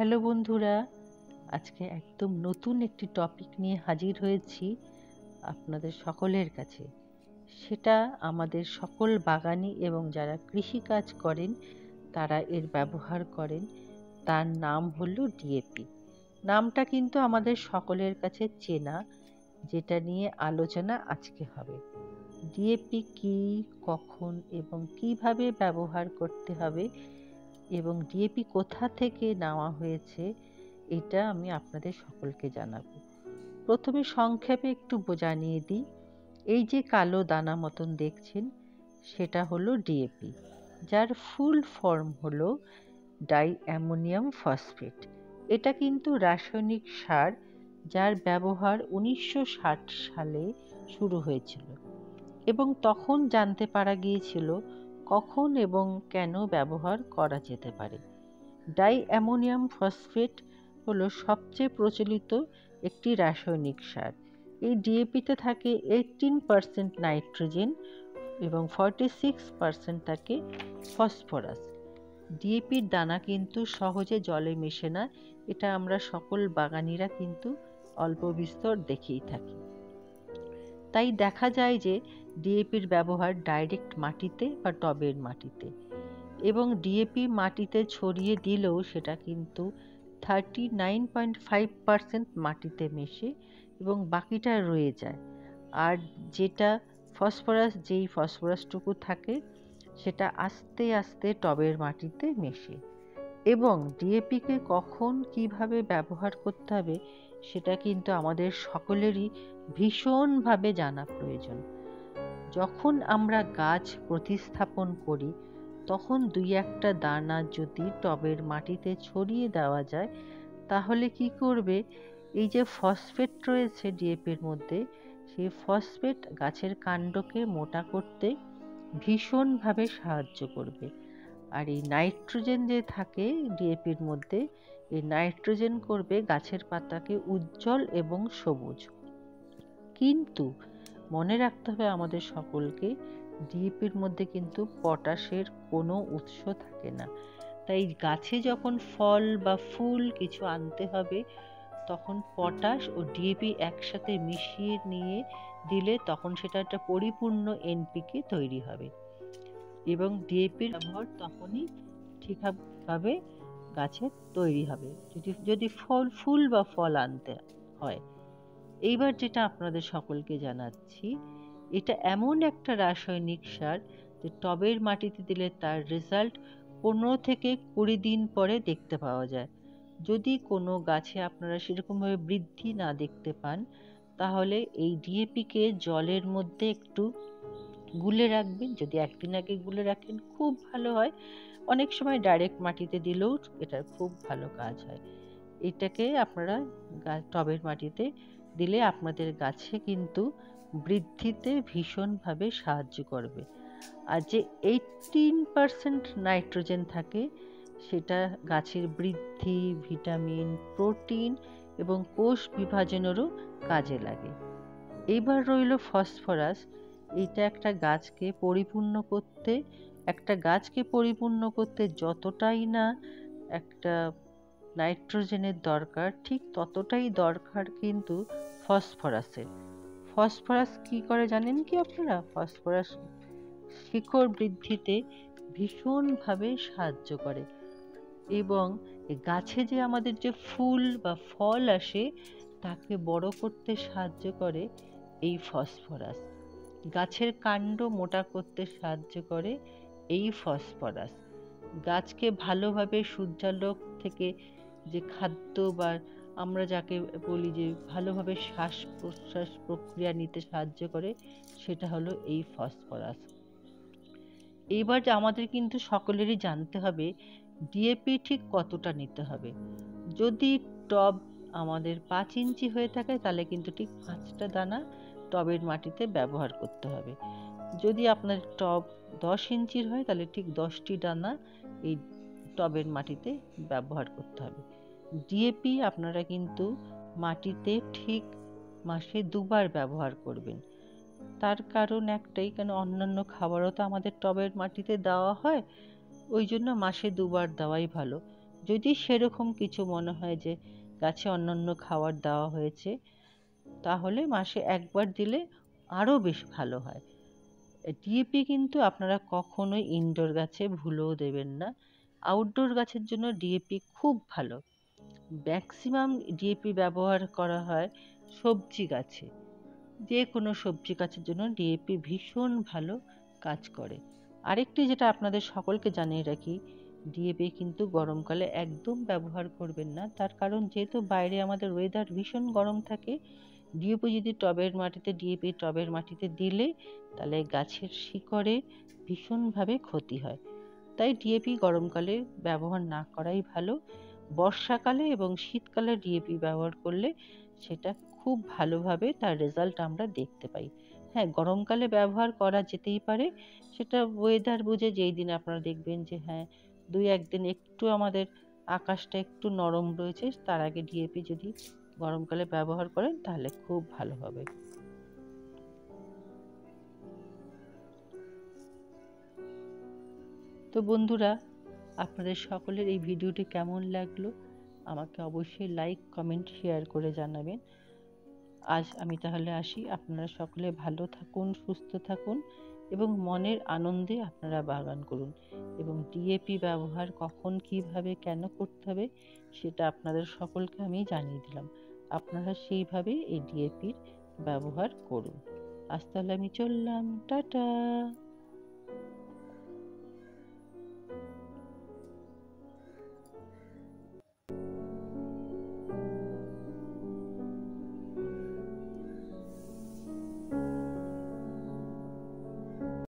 Hello বন্ধুরা, আজকে একদম নতুন একটি টপিক নিয়ে হাজির হয়েছি আপনাদের সকলের কাছে। সেটা আমাদের সকল বাগানি এবং যারা কৃষিকাজ করেন তারা এর ব্যবহার করেন। তার নাম হলো ডিএপি। নামটা কিন্তু আমাদের সকলের কাছে চেনা, যেটা নিয়ে আলোচনা আজকে হবে। ডিএপি কি, কখন এবং কিভাবে ব্যবহার করতে হবে এবং ডিএপি কোথা থেকে নেওয়া হয়েছে এটা আমি আপনাদের সকলকে জানাবো। প্রথমে সংক্ষেপে একটু জানিয়ে দিই। এই যে কালো দানা মতন দেখছেন সেটা হলো ডিএপি, যার ফুল ফর্ম হলো ডাই অ্যামোনিয়াম ফসফেট। এটা কিন্তু রাসায়নিক সার, যার ব্যবহার 1960 সালে শুরু হয়েছিল এবং তখন জানতে পারা গিয়েছিল কখন এবং কেন ব্যবহার করা যেতে পারে। ডাই অ্যামোনিয়াম ফসফেট হলো সবচেয়ে প্রচলিত একটি রাসায়নিক সার। এই ডিএপিতে থাকে 18% নাইট্রোজেন এবং 46% থাকে ফসফরাস। ডিএপির দানা কিন্তু সহজে জলে মেশে না, এটা আমরা সকল বাগানিরা কিন্তু অল্প বিস্তর দেখেই থাকি। তাই দেখা যায় যে ডিএপির ব্যবহার ডাইরেক্ট মাটিতে বা টবের মাটিতে, এবং ডিএপি মাটিতে ছড়িয়ে দিলেও সেটা কিন্তু 39.5% মাটিতে মেশে এবং বাকিটা রয়ে যায়। আর যেটা ফসফরাস, যেই ফসফরাসটুকু থাকে সেটা আস্তে আস্তে টবের মাটিতে মেশে। এবং ডিএপিকে কখন কিভাবে ব্যবহার করতে হবে সেটা কিন্তু আমাদের সকলেরই ভীষণভাবে জানা প্রয়োজন। যখন আমরা গাছ প্রতিস্থাপন করি তখন দুই একটা দানা যদি টবের মাটিতে ছড়িয়ে দেওয়া যায়, তাহলে কি করবে, এই যে ফসফেট রয়েছে ডিএপির মধ্যে, সেই ফসফেট গাছের কাণ্ডকে মোটা করতে ভীষণভাবে সাহায্য করবে। আর এই নাইট্রোজেন যে থাকে ডিএপির মধ্যে, এই নাইট্রোজেন করবে গাছের পাতাকে উজ্জ্বল এবং সবুজ। কিন্তু মনে রাখতে হবে আমাদের সকলকে, ডিএপির মধ্যে কিন্তু পটাশের কোনো উৎস থাকে না। তাই গাছে যখন ফল বা ফুল কিছু আনতে হবে তখন পটাশ ও ডিএপি একসাথে মিশিয়ে নিয়ে দিলে তখন সেটা একটা পরিপূর্ণ এনপিকে তৈরি হবে এবং ডিএপির ব্যবহার তখনই ঠিকভাবে গাছের তৈরি হবে যদি ফুল বা ফল আনতে হয়। এইবার যেটা আপনাদের সকলকে জানাচ্ছি, এটা এমন একটা রাসায়নিক সার যে টবের মাটিতে দিলে তার রেজাল্ট 15 থেকে 20 দিন পরে দেখতে পাওয়া যায়। যদি কোনো গাছে আপনারা সেরকমভাবে বৃদ্ধি না দেখতে পান, তাহলে এই ডিএপিকে জলের মধ্যে একটু গুলে রাখবেন। যদি একদিন আগে গুলে রাখেন খুব ভালো হয়। অনেক সময় ডাইরেক্ট মাটিতে দিলেও এটার খুব ভালো কাজ হয়। এটাকে আপনারা টবের মাটিতে দিলে আপনাদের গাছে কিন্তু বৃদ্ধিতে ভীষণভাবে সাহায্য করবে। আর যে 18% নাইট্রোজেন থাকে সেটা গাছের বৃদ্ধি, ভিটামিন, প্রোটিন এবং কোষ বিভাজনেরও কাজে লাগে। এবার রইল ফসফরাস। এটা একটা গাছকে পরিপূর্ণ করতে যতটাই না একটা নাইট্রোজেনের দরকার, ঠিক ততটাই দরকার কিন্তু ফসফরাসের। ফসফরাস কি করে জানেন কি আপনারা? ফসফরাস শিকড় বৃদ্ধিতে ভীষণভাবে সাহায্য করে এবং গাছে যে আমাদের যে ফুল বা ফল আসে তাকে বড় করতে সাহায্য করে এই ফসফরাস। গাছের কাণ্ড মোটা করতে সাহায্য করে এই ফসফরাস। গাছকে ভালোভাবে সূর্যালোক থেকে যে খাদ্য বা আমরা যাকে বলি যে ভালোভাবে শ্বাস প্রশ্বাস প্রক্রিয়া নিতে সাহায্য করে, সেটা হলো এই ফসফরাস। এইবার আমাদের কিন্তু সকলেরই জানতে হবে ডিএপি ঠিক কতটা নিতে হবে। যদি টব আমাদের 5 ইঞ্চি হয়ে থাকে তাহলে কিন্তু ঠিক 5টা দানা টবের মাটিতে ব্যবহার করতে হবে। যদি আপনার টব 10 ইঞ্চির হয় তাহলে ঠিক 10টি দানা এই টবের মাটিতে ব্যবহার করতে হবে। ডিএপি আপনারা কিন্তু মাটিতে ঠিক মাসে 2বার ব্যবহার করবেন। তার কারণ একটাই, কেন অন্যান্য খাবারও তো আমাদের টবের মাটিতে দেওয়া হয়, ওই জন্য মাসে 2বার দেওয়াই ভালো। যদি সেরকম কিছু মনে হয় যে গাছে অন্যান্য খাবার দেওয়া হয়েছে, তাহলে মাসে একবার দিলে আরও বেশ ভালো হয়। ডিএপি কিন্তু আপনারা কখনোই ইনডোর গাছে ভুলেও দেবেন না। আউটডোর গাছের জন্য ডিএপি খুব ভালো। ম্যাক্সিমাম ডিএপি ব্যবহার করা হয় সবজি গাছে। যে কোনো সবজি গাছের জন্য ডিএপি ভীষণ ভালো কাজ করে। আরেকটি যেটা আপনাদের সকলকে জানিয়ে রাখি, ডিএপি কিন্তু গরমকালে একদম ব্যবহার করবেন না। তার কারণ যেহেতু বাইরে আমাদের ওয়েদার ভীষণ গরম থাকে, ডিএপি টবের মাটিতে দিলে তাহলে গাছের শিকড়ে ভীষণভাবে ক্ষতি হয়। তাই ডিএপি গরমকালে ব্যবহার না করাই ভালো। বর্ষাকালে এবং শীতকালে ডিএপি ব্যবহার করলে সেটা খুব ভালোভাবে তার রেজাল্ট আমরা দেখতে পাই। হ্যাঁ, গরমকালে ব্যবহার করা যেতেই পারে। সেটা ওয়েদার বুঝে, যেই দিন আপনারা দেখবেন যে হ্যাঁ, ২-১ দিন একটু আমাদের আকাশটা একটু নরম রয়েছে, তার আগে ডিএপি যদি গরমকালে ব্যবহার করেন তাহলে খুব ভালো হবে। তো বন্ধুরা, আপনাদের সকলের এই ভিডিওটি কেমন লাগলো আমাকে অবশ্যই লাইক, কমেন্ট, শেয়ার করে জানাবেন। আজ আমি তাহলে আসি। আপনারা সকলে ভালো থাকুন, সুস্থ থাকুন এবং মনের আনন্দে আপনারা বাগান করুন। এবং ডিএপি ব্যবহার কখন, কিভাবে, কেন করতে হবে সেটা আপনাদের সকলকে আমি জানিয়ে দিলাম। আপনারা সেইভাবে এই ডিএপির ব্যবহার করুন। আজ তাহলে আমি চললাম। টাটা।